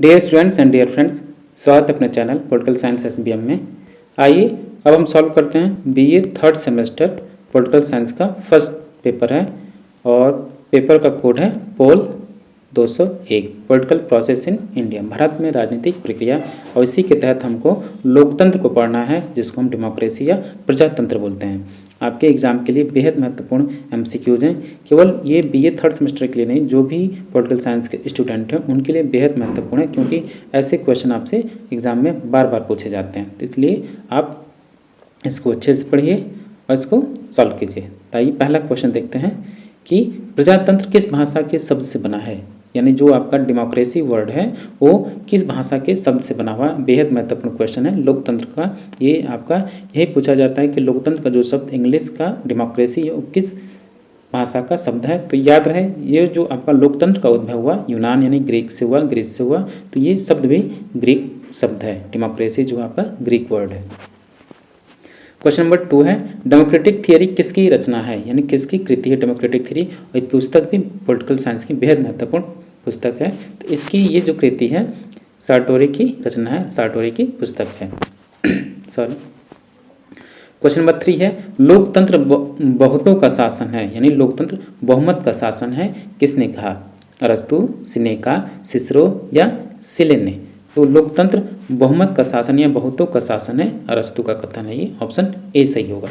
Dear students and dear friends, स्वागत है अपने चैनल पॉलिटिकल साइंस एसबीएम में। आइए अब हम सॉल्व करते हैं BA third semester political science का फर्स्ट पेपर है और पेपर का कोड है पोल 201 political process in India, Bharat में राजनीतिक प्रक्रिया। और इसी के तहत हमको लोकतंत्र को पढ़ना है, जिसको हम डेमोक्रेसी या प्रजातंत्र बोलते हैं। आपके एग्जाम के लिए बेहद महत्वपूर्ण एमसीक्यूज हैं। केवल ये बीए थर्ड सेमेस्टर के लिए नहीं, जो भी पॉलिटिकल साइंस के स्टूडेंट हैं उनके लिए बेहद महत्वपूर्ण है, क्योंकि ऐसे क्वेश्चन आपसे एग्जाम में बार बार पूछे जाते हैं। तो इसलिए आप इसको अच्छे से पढ़िए और इसको सॉल्व कीजिए। तो आइए पहला क्वेश्चन देखते हैं कि प्रजातंत्र किस भाषा के शब्द से बना है, यानी जो आपका डेमोक्रेसी वर्ड है वो किस भाषा के शब्द से बना हुआ। बेहद महत्वपूर्ण क्वेश्चन है लोकतंत्र का। ये आपका यही पूछा जाता है कि लोकतंत्र का जो शब्द इंग्लिश का डेमोक्रेसी वो किस भाषा का शब्द है। तो याद रहे, ये जो आपका लोकतंत्र का उद्भव हुआ यूनान यानी ग्रीक से हुआ, ग्रीस से हुआ, तो ये शब्द भी ग्रीक शब्द है। डेमोक्रेसी जो आपका ग्रीक वर्ड है। क्वेश्चन नंबर 2 है, डेमोक्रेटिक थियरी किसकी रचना है, यानी किसकी कृति है डेमोक्रेटिक थियरी। और ये पुस्तक भी पॉलिटिकल साइंस की बेहद महत्वपूर्ण पुस्तक है। तो इसकी ये जो कृति है सार्टोरी की रचना है, सार्टोरी की पुस्तक है। सॉरी। क्वेश्चन नंबर 3 है, लोकतंत्र बहुतों का शासन है, यानी लोकतंत्र बहुमत का शासन है, किसने कहा। अरस्तु, सिनेका, सिसरो या सिलेने। तो लोकतंत्र बहुमत का शासन या बहुतों का शासन है, अरस्तु का कथन है। ये ऑप्शन ए सही होगा।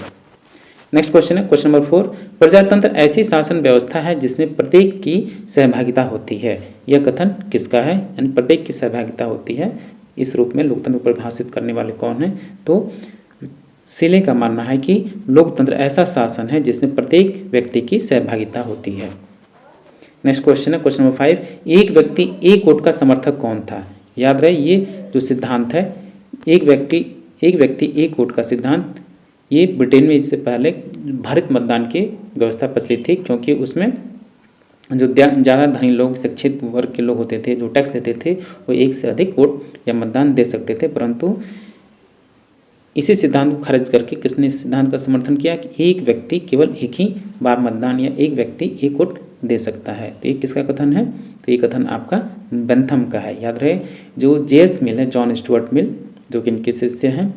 नेक्स्ट क्वेश्चन है क्वेश्चन नंबर 4, प्रजातंत्र ऐसी शासन व्यवस्था है जिसमें प्रत्येक की सहभागिता होती है। यह कथन किसका है, यानी प्रत्येक की सहभागिता होती है। इस रूप में लोकतंत्र को परिभाषित करने वाले कौन है, तो सिले का मानना है कि लोकतंत्र ऐसा शासन है जिसमें प्रत्येक व्यक्ति की सहभागिता होती है। नेक्स्ट क्वेश्चन है क्वेश्चन नंबर 5, एक व्यक्ति एक वोट का समर्थक कौन था। याद रहे, ये जो सिद्धांत है एक व्यक्ति एक वोट का सिद्धांत, ये ब्रिटेन में इससे पहले भारित मतदान की व्यवस्था प्रचलित थी, क्योंकि उसमें जो ज़्यादा धनी लोग, शिक्षित वर्ग के लोग होते थे जो टैक्स देते थे, वो एक से अधिक वोट या मतदान दे सकते थे। परंतु इसी सिद्धांत को खारिज करके किसने इस सिद्धांत का समर्थन किया कि एक व्यक्ति केवल एक ही बार मतदान या एक व्यक्ति एक वोट दे सकता है। तो ये किसका कथन है, तो ये कथन आपका बेंथम का है। याद रहे, जो जेएस मिल है, जॉन स्टुअर्ट मिल, जो कि इनके शिष्य हैं,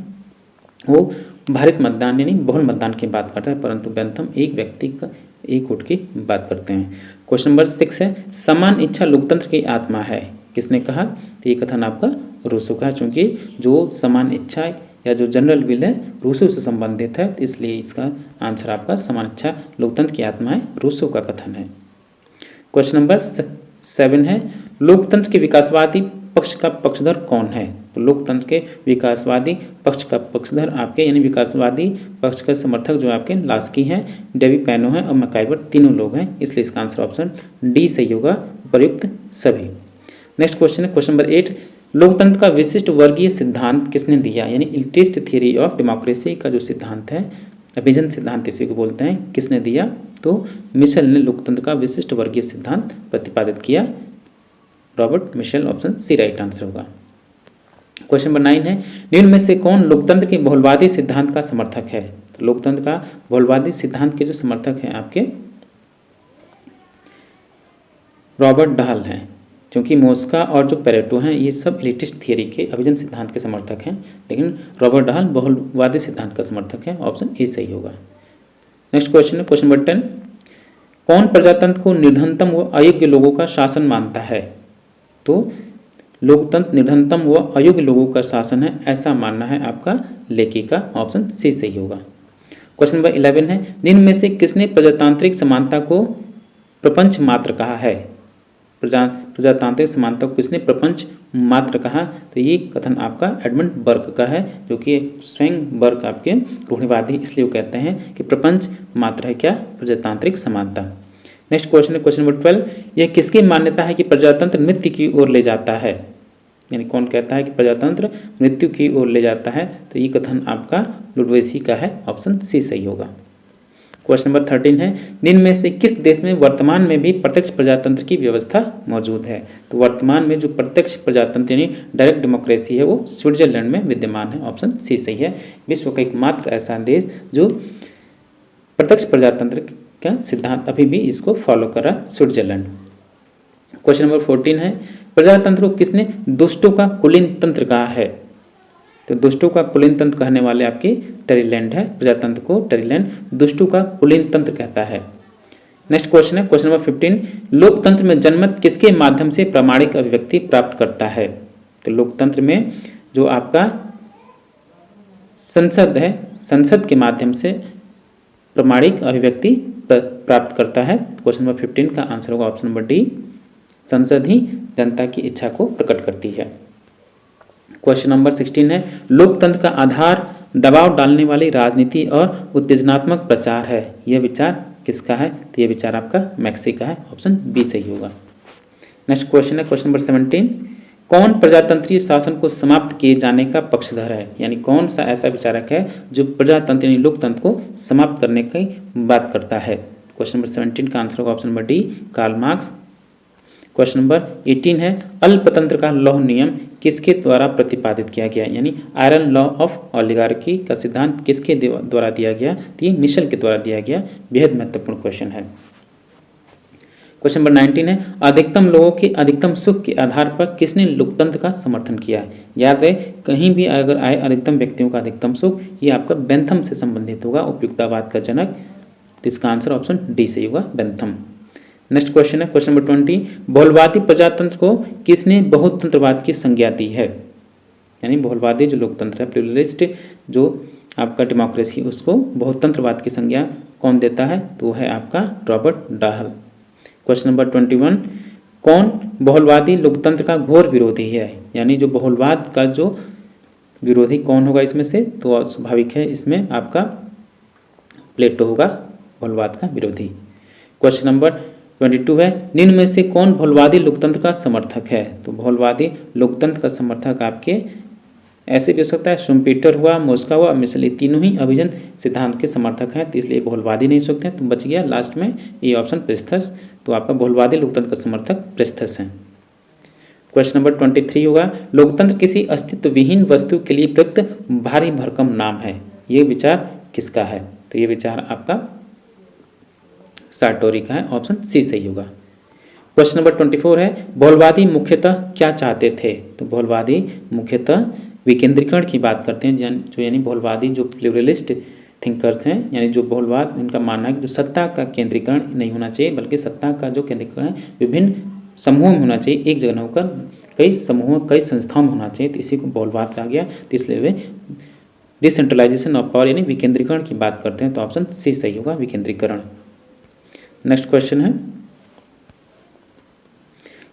वो भारित मतदान यानी बहुल मतदान की बात करता है, परंतु बेंथम एक व्यक्ति का एक वोट की बात करते हैं। क्वेश्चन नंबर 6 है, समान इच्छा लोकतंत्र की आत्मा है, किसने कहा। तो ये कथन आपका रूसो का है, चूँकि जो समान इच्छा या जो जनरल विल है रूसो से संबंधित है, तो इसलिए इसका आंसर आपका समान इच्छा लोकतंत्र की आत्मा है, रूसो का कथन है। क्वेश्चन नंबर 7 है, लोकतंत्र के विकासवादी पक्ष का पक्षधर कौन है। तो लोकतंत्र के विकासवादी पक्ष का पक्षधर आपके यानी विकासवादी पक्ष का समर्थक जो आपके लास्की हैं, डेवी पैनो है और मैकाइवर, तीनों लोग हैं, इसलिए इसका आंसर ऑप्शन डी सही होगा, प्रयुक्त सभी। नेक्स्ट क्वेश्चन है क्वेश्चन नंबर 8, लोकतंत्र का विशिष्ट वर्गीय सिद्धांत किसने दिया, यानी इलिटिस्ट थ्योरी ऑफ डेमोक्रेसी का जो सिद्धांत है, अभिजन सिद्धांत इसी को बोलते हैं, किसने दिया। तो मिशेल ने लोकतंत्र का विशिष्ट वर्गीय सिद्धांत प्रतिपादित किया, Robert Mitchell, option C right answer होगा। क्वेश्चन नंबर 9 है, निम्न में से कौन लोकतंत्र के बहुलवादी सिद्धांत का समर्थक है। तो लोकतंत्र का बहुलवादी सिद्धांत के जो समर्थक हैं आपके रॉबर्ट डहल हैं, क्योंकि मोस्का और जो पेरेटो हैं ये सब एलिटिस्ट थियरी के अभिजन सिद्धांत के समर्थक हैं, लेकिन रॉबर्ट डहल बहुलवादी सिद्धांत का समर्थक है, ऑप्शन ए सही होगा। नेक्स्ट क्वेश्चन है क्वेश्चन नंबर 10, कौन प्रजातंत्र को निर्धनतम व अयोग्य लोगों का शासन मानता है। तो लोकतंत्र निर्धनतम व अयोग्य लोगों का शासन है, ऐसा मानना है आपका लेकी का, ऑप्शन सी सही होगा। क्वेश्चन नंबर 11 है, निम्न में से किसने प्रजातांत्रिक समानता को प्रपंच मात्र कहा है। प्रजातांत्रिक समानता को किसने प्रपंच मात्र कहा। तो ये कथन आपका एडमंड बर्क का है, जो कि स्वयं बर्क आपके रूढ़िवादी, इसलिए वो कहते हैं कि प्रपंच मात्र है क्या, प्रजातांत्रिक समानता। नेक्स्ट क्वेश्चन है क्वेश्चन नंबर 12, यह किसकी मान्यता है कि प्रजातंत्र मृत्यु की ओर ले जाता है, यानी कौन कहता है कि प्रजातंत्र मृत्यु की ओर ले जाता है। तो ये कथन आपका लुडवेसी का है, ऑप्शन सी सही होगा। क्वेश्चन नंबर 13 है, निम्न में से किस देश में वर्तमान में भी प्रत्यक्ष प्रजातंत्र की व्यवस्था मौजूद है। तो वर्तमान में जो प्रत्यक्ष प्रजातंत्र यानी डायरेक्ट डेमोक्रेसी है वो स्विट्जरलैंड में विद्यमान है, ऑप्शन सी सही है। विश्व का एकमात्र ऐसा देश जो प्रत्यक्ष प्रजातंत्र का सिद्धांत अभी भी इसको फॉलो कर रहा है, स्विट्जरलैंड। क्वेश्चन नंबर 14 है, प्रजातंत्र को किसने दुष्टों का कुलीन तंत्र कहा है? तो दुष्टों का कुलीन तंत्र कहने वाले आपके टरीलैंड है। प्रजातंत्र को टरीलैंड दुष्टों का कुलीन तंत्र कहता है। नेक्स्ट क्वेश्चन है क्वेश्चन नंबर 15, लोकतंत्र में जनमत किसके माध्यम से प्रामाणिक अभिव्यक्ति प्राप्त करता है? तो लोकतंत्र में जो आपका संसद है, संसद के माध्यम से प्रामाणिक अभिव्यक्ति प्राप्त करता है। क्वेश्चन नंबर 15 का आंसर होगा ऑप्शन नंबर डी, संसद ही जनता की इच्छा को प्रकट करती है। क्वेश्चन नंबर 16 है, लोकतंत्र का आधार दबाव डालने वाली राजनीति और उत्तेजनात्मक प्रचार है। यह विचार किसका है? तो यह विचार आपका मैक्सी का है, ऑप्शन बी सही होगा। नेक्स्ट क्वेश्चन है क्वेश्चन नंबर 17, कौन प्रजातंत्रीय शासन को समाप्त किए जाने का पक्षधर है? यानी कौन सा ऐसा विचारक है जो प्रजातंत्र यानी लोकतंत्र को समाप्त करने की बात करता है? क्वेश्चन नंबर 17 का आंसर होगा option number D, Karl Marx. Question number 18 है, अल्पतंत्र का लौह नियम किसके द्वारा प्रतिपादित किया गया? यानी आयरन लॉ ऑफ ऑलिगार्की का सिद्धांत किसके द्वारा दिया गया? तो ये मिशेल के द्वारा दिया गया। बेहद महत्वपूर्ण क्वेश्चन है। क्वेश्चन नंबर 19 है, अधिकतम लोगों के अधिकतम सुख के आधार पर किसने लोकतंत्र का समर्थन किया है? याद रहे, कहीं भी अगर आए अधिकतम व्यक्तियों का अधिकतम सुख, ये आपका बेंथम से संबंधित होगा, उपयुक्ततावाद का जनक। तो इसका आंसर ऑप्शन डी सही होगा, बेंथम। नेक्स्ट क्वेश्चन है क्वेश्चन नंबर 20, बहुलवादी प्रजातंत्र को किसने बहुतंत्रवाद की संज्ञा दी है? यानी बहुलवादी जो लोकतंत्र है, प्लूरलिस्ट जो आपका डेमोक्रेसी, उसको बहुतंत्रवाद की संज्ञा कौन देता है? तो है आपका रॉबर्ट डाहल। क्वेश्चन नंबर 21, कौन बहुलवादी लोकतंत्र का घोर विरोधी है? यानी जो बहुलवाद का जो विरोधी कौन होगा इसमें से? तो स्वाभाविक है इसमें आपका प्लेटो होगा बहुलवाद का विरोधी। क्वेश्चन नंबर 22 है, निम्न में से कौन बहुलवादी लोकतंत्र का समर्थक है? तो बहुलवादी लोकतंत्र का समर्थक आपके ऐसे भी हो सकता है, शुम्पीटर हुआ, मोस्का हुआ, मिशेल, तीनों ही अभिजन सिद्धांत के समर्थक हैं, तो इसलिए बहुलवादी नहीं हो सकते हैं। तो बच गया लास्ट में ये ऑप्शन प्रेस्थस। तो आपका बहुलवादी लोकतंत्र का समर्थक प्रेस्थस हैं। क्वेश्चन नंबर 23 होगा, लोकतंत्र किसी अस्तित्व विहीन वस्तु के लिए प्रयुक्त भारी भरकम नाम है। ये विचार किसका है? तो ये विचार आपका सार्टोरी का है, ऑप्शन सी सही होगा। क्वेश्चन नंबर 24 है, बहुलवादी मुख्यतः क्या चाहते थे? तो बहुलवादी मुख्यतः विकेंद्रीकरण की बात करते हैं, जो यानी बहुलवादी जो प्लूरलिस्ट थिंकर्स हैं, यानी जो बहुलवाद, इनका मानना है कि जो सत्ता का केंद्रीकरण नहीं होना चाहिए, बल्कि सत्ता का जो केंद्रीकरण है विभिन्न समूहों में होना चाहिए, एक जगह होकर कई समूहों, कई संस्थाओं में होना चाहिए। तो इसी को बहुलवाद कहा गया। तो इसलिए वे डिसेंट्रलाइजेशन ऑफ पावर यानी विकेंद्रीकरण की बात करते हैं। तो ऑप्शन सी सही होगा, विकेंद्रीकरण। नेक्स्ट क्वेश्चन है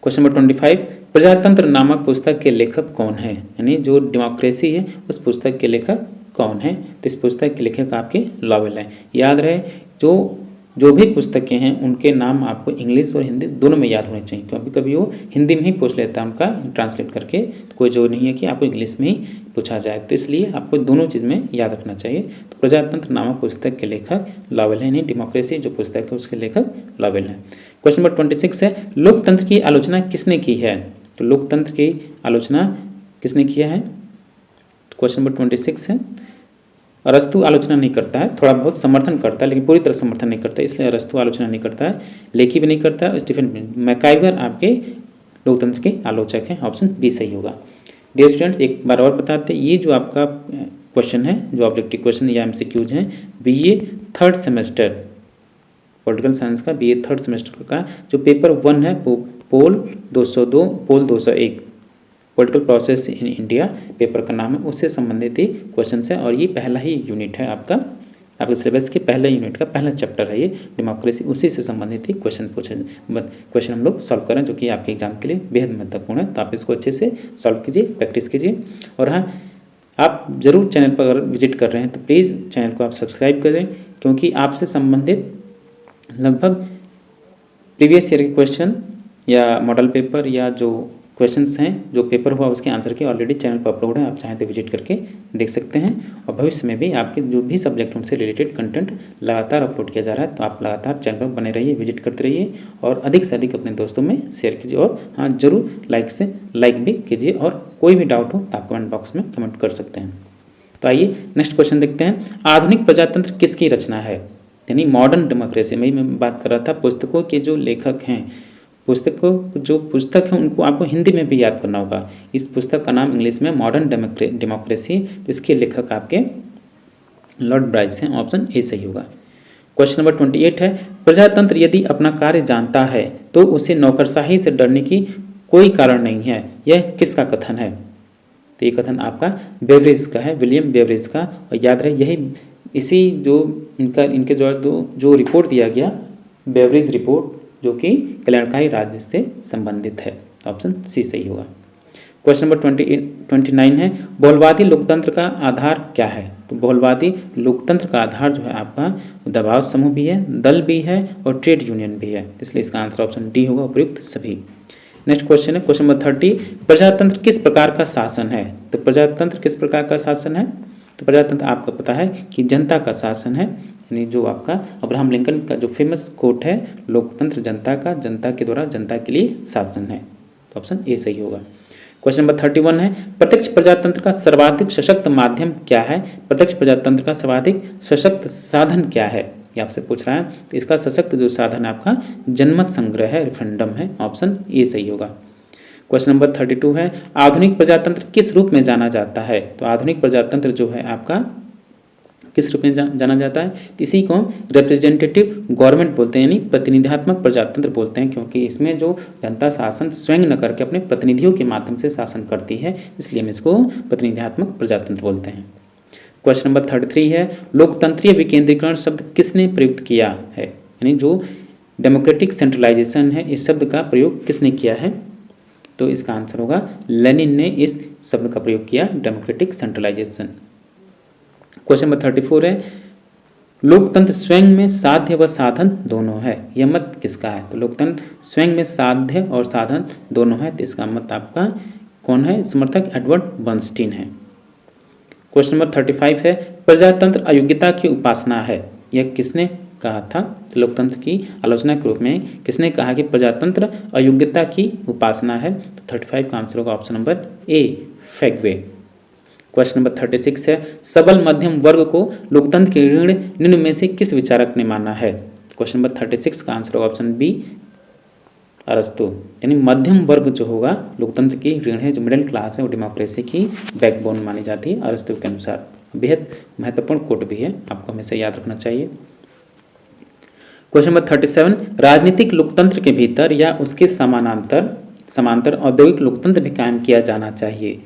क्वेश्चन नंबर 25, प्रजातंत्र नामक पुस्तक के लेखक कौन है? यानी जो डेमोक्रेसी है उस पुस्तक के लेखक कौन है? तो इस पुस्तक के लेखक आपके लॉवेल हैं। याद रहे, जो भी पुस्तकें हैं उनके नाम आपको इंग्लिश और हिंदी दोनों में याद होने चाहिए। कभी कभी वो हिंदी में ही पूछ लेता है उनका ट्रांसलेट करके, तो कोई जो नहीं है कि आपको इंग्लिश में ही पूछा जाए। तो इसलिए आपको दोनों चीज़ में याद रखना चाहिए। तो प्रजातंत्र नामक पुस्तक के लेखक लॉवेल है, यानी डेमोक्रेसी जो पुस्तक है उसके लेखक लॉवेल है। क्वेश्चन नंबर 26 है, लोकतंत्र की आलोचना किसने की है? तो लोकतंत्र की आलोचना किसने किया है? क्वेश्चन नंबर 26 है, अरस्तु आलोचना नहीं करता है, थोड़ा बहुत समर्थन करता है लेकिन पूरी तरह समर्थन नहीं करता है, इसलिए अरस्तु आलोचना नहीं करता है। लेखी भी नहीं करता है। स्टीफन मैकाइवर आपके लोकतंत्र के आलोचक हैं, ऑप्शन बी सही होगा। डियर स्टूडेंट्स, एक बार और बताते हैं, ये जो आपका क्वेश्चन है, जो ऑब्जेक्टिव क्वेश्चन या एमसीक्यूज हैं, BA third semester political science का बीए थर्ड सेमेस्टर का जो पेपर 1 है, पोल 202, पोल 201 political process in India paper का नाम है, उससे संबंधित ही क्वेश्चन है। और ये पहला ही यूनिट है आपके सिलेबस के पहले यूनिट का पहला चैप्टर है ये डेमोक्रेसी, उसी से संबंधित ही क्वेश्चन हम लोग सॉल्व करें, जो कि आपके एग्जाम के लिए बेहद महत्वपूर्ण है। तो आप इसको अच्छे से सॉल्व कीजिए, प्रैक्टिस कीजिए। और हाँ, आप जरूर चैनल पर अगर विजिट कर रहे हैं तो प्लीज़ चैनल को आप सब्सक्राइब करें, क्योंकि आपसे संबंधित लगभग प्रीवियस ईयर के क्वेश्चन या मॉडल पेपर या जो क्वेश्चंस हैं, जो पेपर हुआ उसके आंसर के ऑलरेडी चैनल पर अपलोड है, आप चाहें तो विजिट करके देख सकते हैं। और भविष्य में भी आपके जो भी सब्जेक्ट उनसे रिलेटेड कंटेंट लगातार अपलोड किया जा रहा है, तो आप लगातार चैनल पर बने रहिए, विजिट करते रहिए और अधिक से अधिक अपने दोस्तों में शेयर कीजिए। और हाँ, जरूर लाइक भी कीजिए, और कोई भी डाउट हो तो आप कमेंट बॉक्स में कमेंट कर सकते हैं। तो आइए नेक्स्ट क्वेश्चन देखते हैं, आधुनिक प्रजातंत्र किसकी रचना है? यानी मॉडर्न डेमोक्रेसी में मैं बात कर रहा था, पुस्तकों के जो लेखक हैं, जो पुस्तक है उनको आपको हिंदी में भी याद करना होगा। इस पुस्तक का नाम इंग्लिश में मॉडर्न डेमोक्रेसी, इसके लेखक आपके लॉर्ड ब्राइस हैं। ऑप्शन ए सही होगा। क्वेश्चन नंबर 28 है, प्रजातंत्र यदि अपना कार्य जानता है तो उसे नौकरशाही से डरने की कोई कारण नहीं है, यह किसका कथन है? तो ये कथन आपका बेवरेज का है, विलियम बेवरेज का। और याद रहे यही इसी जो इनके द्वारा जो रिपोर्ट दिया गया बेवरेज रिपोर्ट, जो कि कल्याणकारी राज्य से संबंधित है। ऑप्शन सी सही होगा। क्वेश्चन नंबर 29 है, बहुलवादी लोकतंत्र का आधार क्या है? तो बहुलवादी लोकतंत्र का आधार जो है आपका दबाव समूह भी है, दल भी है और ट्रेड यूनियन भी है, इसलिए इसका आंसर ऑप्शन डी होगा, उपयुक्त सभी। नेक्स्ट क्वेश्चन है क्वेश्चन नंबर 30, प्रजातंत्र किस प्रकार का शासन है? तो प्रजातंत्र किस प्रकार का शासन है? तो प्रजातंत्र आपको पता है कि जनता का शासन है, यानी जो आपका अब्राहम लिंकन का जो फेमस कोट है, लोकतंत्र जनता का, जनता के द्वारा जनता के लिए शासन है। तो ऑप्शन ए सही होगा। क्वेश्चन नंबर 31 है, प्रत्यक्ष प्रजातंत्र का सर्वाधिक सशक्त माध्यम क्या है? प्रत्यक्ष प्रजातंत्र का सर्वाधिक सशक्त साधन क्या है, ये आपसे पूछ रहा है। तो इसका सशक्त जो साधन है आपका जनमत संग्रह है, रेफरेंडम है। ऑप्शन ए सही होगा। क्वेश्चन नंबर 32 है, आधुनिक प्रजातंत्र किस रूप में जाना जाता है? तो आधुनिक प्रजातंत्र जो है आपका किस रूप में जाना जाता है? इसी को रिप्रेजेंटेटिव गवर्नमेंट बोलते हैं, यानी प्रतिनिधित्मक प्रजातंत्र बोलते हैं, क्योंकि इसमें जो जनता शासन स्वयं न करके अपने प्रतिनिधियों के माध्यम से शासन करती है, इसलिए हम इसको प्रतिनिधित्मक प्रजातंत्र बोलते हैं। क्वेश्चन नंबर 33 है, लोकतंत्रीय विकेंद्रीकरण शब्द किसने प्रयुक्त किया है? यानी जो डेमोक्रेटिक सेंट्रलाइजेशन है, इस शब्द का प्रयोग किसने किया है? तो इसका आंसर होगा लेनिन ने इस शब्द का प्रयोग किया, डेमोक्रेटिक सेंट्रलाइजेशन। क्वेश्चन नंबर 34 है, लोकतंत्र स्वयं में साध्य व साधन दोनों है, यह मत किसका है? तो लोकतंत्र स्वयं में साध्य और साधन दोनों है, तो इसका मत आपका कौन है? समर्थक एडवर्ड बर्नस्टीन है। क्वेश्चन नंबर 35 है, प्रजातंत्र अयोग्यता की उपासना है, यह किसने कहा था? तो लोकतंत्र की आलोचना के रूप में किसने कहा कि प्रजातंत्र अयोग्यता की उपासना है? तो 35 का आंसर होगा ऑप्शन नंबर ए, फैगवे। क्वेश्चन नंबर 36 है, सबल मध्यम वर्ग को लोकतंत्र की ऋण निम्न में से किस विचारक ने माना है? क्वेश्चन नंबर 36 का आंसर होगा ऑप्शन बी, अरस्तु। यानी मध्यम वर्ग जो होगा लोकतंत्र की ऋण है, जो मिडिल क्लास है, वो डेमोक्रेसी की बैकबोन मानी जाती है अरस्तु के अनुसार। बेहद महत्वपूर्ण कोट भी है, आपको हमेशा याद रखना चाहिए। क्वेश्चन नंबर 37, राजनीतिक लोकतंत्र के भीतर या उसके समांतर औद्योगिक लोकतंत्र भी कायम किया जाना चाहिए,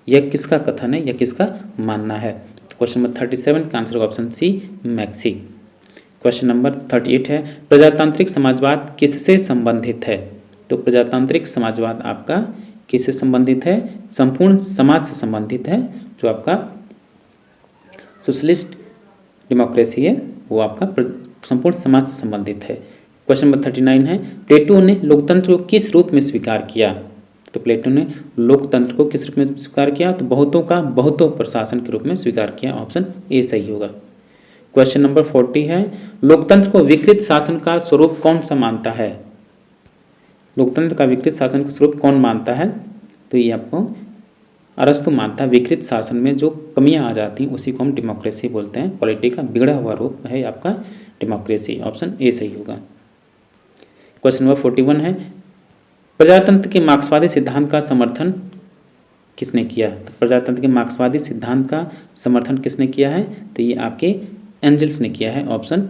यह किसका कथन है, यह किसका मानना है? क्वेश्चन नंबर 37 का आंसर होगा ऑप्शन सी, मैक्सी। क्वेश्चन नंबर 38 है, प्रजातांत्रिक समाजवाद किससे संबंधित है? तो प्रजातांत्रिक समाजवाद आपका किससे संबंधित है? संपूर्ण समाज से संबंधित है। जो आपका सोशलिस्ट डेमोक्रेसी है वो आपका संपूर्ण समाज से संबंधित है। क्वेश्चन नंबर 39 है, प्लेटो ने लोकतंत्र को किस रूप में स्वीकार किया? तो प्लेटो ने लोकतंत्र को किस रूप में स्वीकार किया? तो बहुतों पर शासन के रूप में स्वीकार किया। ऑप्शन ए सही होगा। क्वेश्चन नंबर 40 है, लोकतंत्र को विकृत शासन का स्वरूप कौन सा मानता है? लोकतंत्र का विकृत शासन का स्वरूप कौन मानता है? तो ये आपको अरस्तु मानता है। विकृत शासन में जो कमियां आ जाती हैं उसी को हम डेमोक्रेसी बोलते हैं। पॉलिटी का बिगड़ा हुआ रूप है आपका डेमोक्रेसी। ऑप्शन ए सही होगा। क्वेश्चन नंबर 41 है, प्रजातंत्र के मार्क्सवादी सिद्धांत का समर्थन किसने किया? तो प्रजातंत्र के मार्क्सवादी सिद्धांत का समर्थन किसने किया है? तो ये आपके एंजल्स ने किया है। ऑप्शन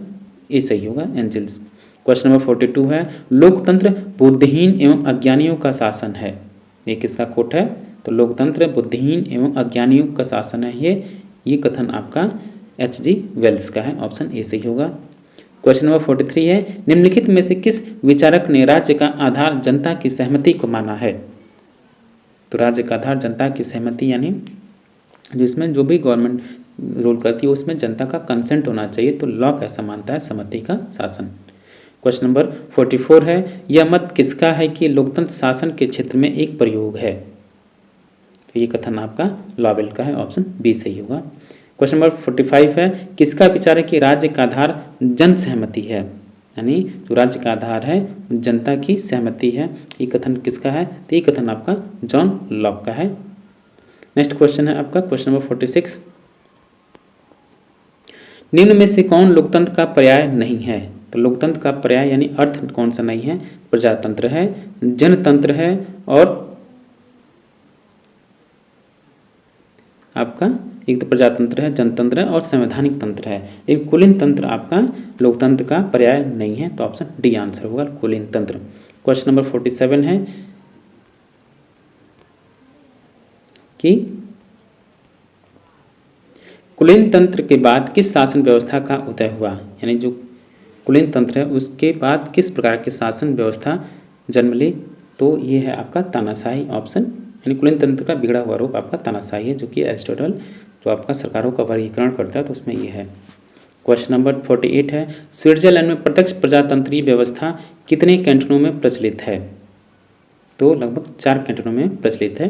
ए सही होगा, एंजल्स। क्वेश्चन नंबर 42 है, लोकतंत्र बुद्धिहीन एवं अज्ञानियों का शासन है, ये किसका कोट है? तो लोकतंत्र बुद्धिहीन एवं अज्ञानियों का शासन है, ये कथन आपका H.G. वेल्स का है। ऑप्शन ए सही होगा। क्वेश्चन नंबर 43 है, निम्नलिखित में से किस विचारक ने राज्य का आधार जनता की सहमति को माना है? तो राज्य का आधार जनता की सहमति, यानी जिसमें जो भी गवर्नमेंट रूल करती है उसमें जनता का कंसेंट होना चाहिए, तो लॉ कैसा मानता है? सहमति का शासन। क्वेश्चन नंबर 44 है, यह मत किसका है कि लोकतंत्र शासन के क्षेत्र में एक प्रयोग है? तो ये कथन आपका लॉवेल का है। ऑप्शन बी सही होगा। क्वेश्चन नंबर 45 है, किसका विचार है कि राज्य का आधार जन सहमति है? यानी जो राज्य का आधार है जनता की सहमति है, ये कथन किसका है? तो ये कथन आपका जॉन लॉक का है। नेक्स्ट क्वेश्चन है आपका क्वेश्चन नंबर 46, निम्न में से कौन लोकतंत्र का पर्याय नहीं है? तो लोकतंत्र का पर्याय यानी अर्थ कौन सा नहीं है? प्रजातंत्र है, जनतंत्र है और आपका एक तो प्रजातंत्र है, जनतंत्र है और संवैधानिक तंत्र है, लेकिन कुलीन तंत्र आपका लोकतंत्र का पर्याय नहीं है। तो ऑप्शन डी आंसर होगा कुलीन तंत्र। क्वेश्चन नंबर 47 है कि कुलीन तंत्र के बाद किस शासन व्यवस्था का उदय हुआ? यानी जो कुलीन तंत्र है उसके बाद किस प्रकार की शासन व्यवस्था जन्म ली? तो ये है आपका तानाशाही ऑप्शन, यानी कुलीन तंत्र का बिगड़ा हुआ रूप आपका तानाशाही है, जो कि एरिस्टोटल जो आपका सरकारों का वर्गीकरण करता है तो उसमें ये है। क्वेश्चन नंबर 48 है स्विट्जरलैंड में प्रत्यक्ष प्रजातंत्रीय व्यवस्था कितने कैंटनों में प्रचलित है? तो लगभग 4 कैंटनों में प्रचलित है।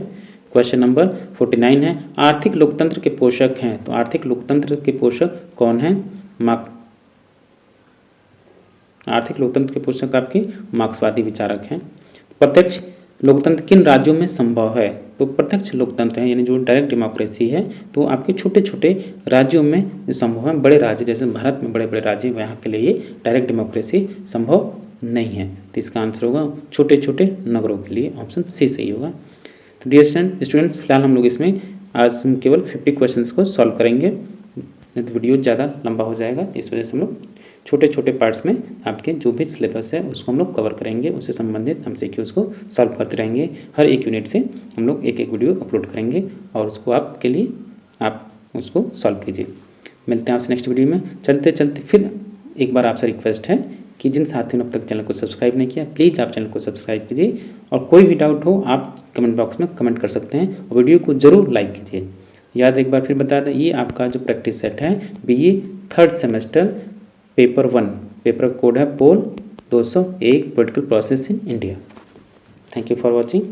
क्वेश्चन नंबर 49 है आर्थिक लोकतंत्र के पोषक हैं, तो आर्थिक लोकतंत्र के पोषक कौन हैं? आर्थिक लोकतंत्र के पोषक आपके मार्क्सवादी विचारक हैं। प्रत्यक्ष लोकतंत्र किन राज्यों में संभव है? तो प्रत्यक्ष लोकतंत्र है यानी जो डायरेक्ट डेमोक्रेसी है तो आपके छोटे छोटे राज्यों में संभव है। बड़े राज्य जैसे भारत में बड़े बड़े राज्य वहाँ के लिए डायरेक्ट डेमोक्रेसी संभव नहीं है, तो इसका आंसर होगा छोटे छोटे नगरों के लिए ऑप्शन सी सही होगा। तो डियर स्टूडेंट्स फिलहाल हम लोग इसमें आज हम केवल 50 क्वेश्चंस को सॉल्व करेंगे, नहीं तो वीडियो ज़्यादा लंबा हो जाएगा। इस वजह से हम लोग छोटे छोटे पार्ट्स में आपके जो भी सिलेबस है उसको हम लोग कवर करेंगे, उससे संबंधित हम सीक्यूज को सॉल्व करते रहेंगे। हर एक यूनिट से हम लोग एक एक वीडियो अपलोड करेंगे और उसको आपके लिए आप उसको सॉल्व कीजिए। मिलते हैं आपसे नेक्स्ट वीडियो में। चलते चलते फिर एक बार आपसे रिक्वेस्ट है कि जिन साथियों ने अब तक चैनल को सब्सक्राइब नहीं किया प्लीज़ आप चैनल को सब्सक्राइब कीजिए, और कोई भी डाउट हो आप कमेंट बॉक्स में कमेंट कर सकते हैं और वीडियो को ज़रूर लाइक कीजिए। याद एक बार फिर बता दें ये आपका जो प्रैक्टिस सेट है BE 3rd semester paper 1, paper code है पोल 201 political process in India. Thank you for watching.